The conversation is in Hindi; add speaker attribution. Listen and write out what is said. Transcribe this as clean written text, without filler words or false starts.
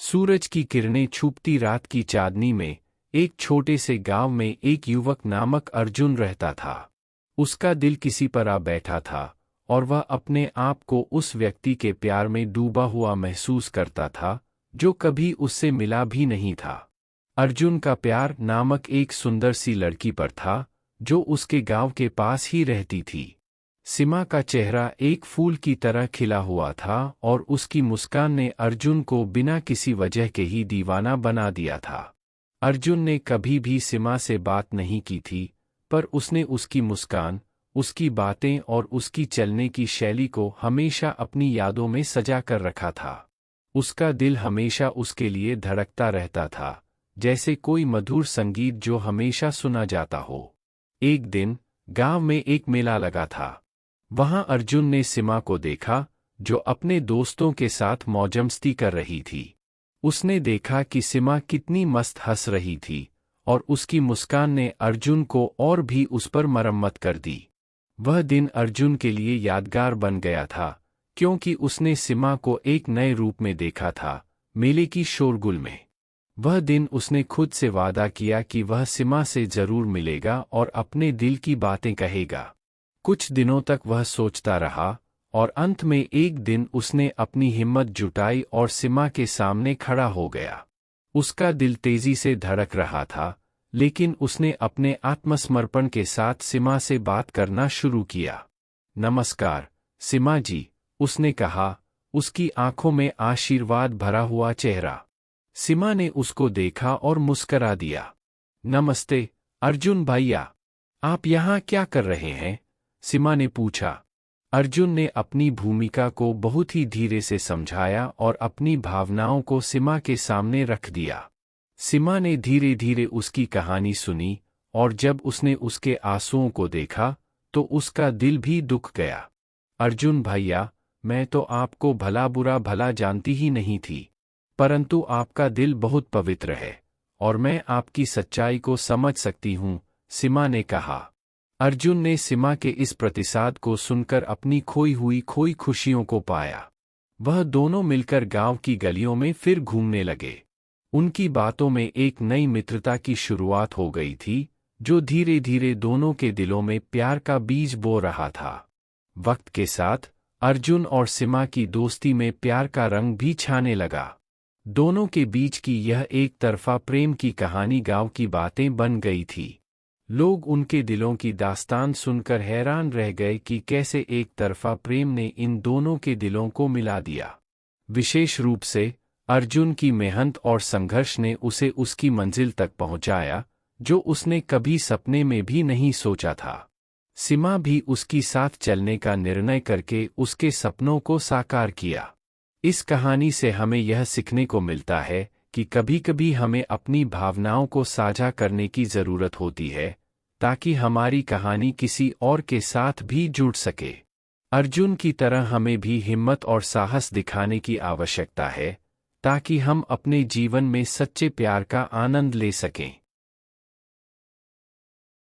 Speaker 1: सूरज की किरणें छुपती रात की चांदनी में एक छोटे से गांव में एक युवक नामक अर्जुन रहता था। उसका दिल किसी पर आ बैठा था और वह अपने आप को उस व्यक्ति के प्यार में डूबा हुआ महसूस करता था जो कभी उससे मिला भी नहीं था। अर्जुन का प्यार नामक एक सुंदर सी लड़की पर था जो उसके गांव के पास ही रहती थी। सीमा का चेहरा एक फूल की तरह खिला हुआ था और उसकी मुस्कान ने अर्जुन को बिना किसी वजह के ही दीवाना बना दिया था। अर्जुन ने कभी भी सीमा से बात नहीं की थी, पर उसने उसकी मुस्कान, उसकी बातें और उसकी चलने की शैली को हमेशा अपनी यादों में सजा कर रखा था। उसका दिल हमेशा उसके लिए धड़कता रहता था, जैसे कोई मधुर संगीत जो हमेशा सुना जाता हो। एक दिन गांव में एक मेला लगा था। वहां अर्जुन ने सीमा को देखा जो अपने दोस्तों के साथ मौजमस्ती कर रही थी। उसने देखा कि सीमा कितनी मस्त हंस रही थी और उसकी मुस्कान ने अर्जुन को और भी उस पर मरम्मत कर दी। वह दिन अर्जुन के लिए यादगार बन गया था क्योंकि उसने सीमा को एक नए रूप में देखा था, मेले की शोरगुल में। वह दिन उसने खुद से वादा किया कि वह सीमा से जरूर मिलेगा और अपने दिल की बातें कहेगा। कुछ दिनों तक वह सोचता रहा और अंत में एक दिन उसने अपनी हिम्मत जुटाई और सीमा के सामने खड़ा हो गया। उसका दिल तेजी से धड़क रहा था, लेकिन उसने अपने आत्मसमर्पण के साथ सीमा से बात करना शुरू किया। नमस्कार सीमा जी, उसने कहा, उसकी आंखों में आशीर्वाद भरा हुआ चेहरा। सीमा ने उसको देखा और मुस्करा दिया। नमस्ते अर्जुन भैया, आप यहाँ क्या कर रहे हैं? सीमा ने पूछा। अर्जुन ने अपनी भूमिका को बहुत ही धीरे से समझाया और अपनी भावनाओं को सीमा के सामने रख दिया। सीमा ने धीरे धीरे उसकी कहानी सुनी और जब उसने उसके आंसुओं को देखा तो उसका दिल भी दुख गया। अर्जुन भैया, मैं तो आपको भला बुरा भला जानती ही नहीं थी, परंतु आपका दिल बहुत पवित्र है और मैं आपकी सच्चाई को समझ सकती हूँ, सीमा ने कहा। अर्जुन ने सीमा के इस प्रतिसाद को सुनकर अपनी खोई खुशियों को पाया। वह दोनों मिलकर गांव की गलियों में फिर घूमने लगे। उनकी बातों में एक नई मित्रता की शुरुआत हो गई थी, जो धीरे धीरे दोनों के दिलों में प्यार का बीज बो रहा था। वक्त के साथ अर्जुन और सीमा की दोस्ती में प्यार का रंग भी छाने लगा। दोनों के बीच की यह एक तरफा प्रेम की कहानी गांव की बातें बन गई थी। लोग उनके दिलों की दास्तान सुनकर हैरान रह गए कि कैसे एक तरफा प्रेम ने इन दोनों के दिलों को मिला दिया। विशेष रूप से अर्जुन की मेहनत और संघर्ष ने उसे उसकी मंजिल तक पहुंचाया, जो उसने कभी सपने में भी नहीं सोचा था। सीमा भी उसकी साथ चलने का निर्णय करके उसके सपनों को साकार किया। इस कहानी से हमें यह सीखने को मिलता है कि कभी-कभी हमें अपनी भावनाओं को साझा करने की जरूरत होती है, ताकि हमारी कहानी किसी और के साथ भी जुड़ सके। अर्जुन की तरह हमें भी हिम्मत और साहस दिखाने की आवश्यकता है, ताकि हम अपने जीवन में सच्चे प्यार का आनंद ले सकें।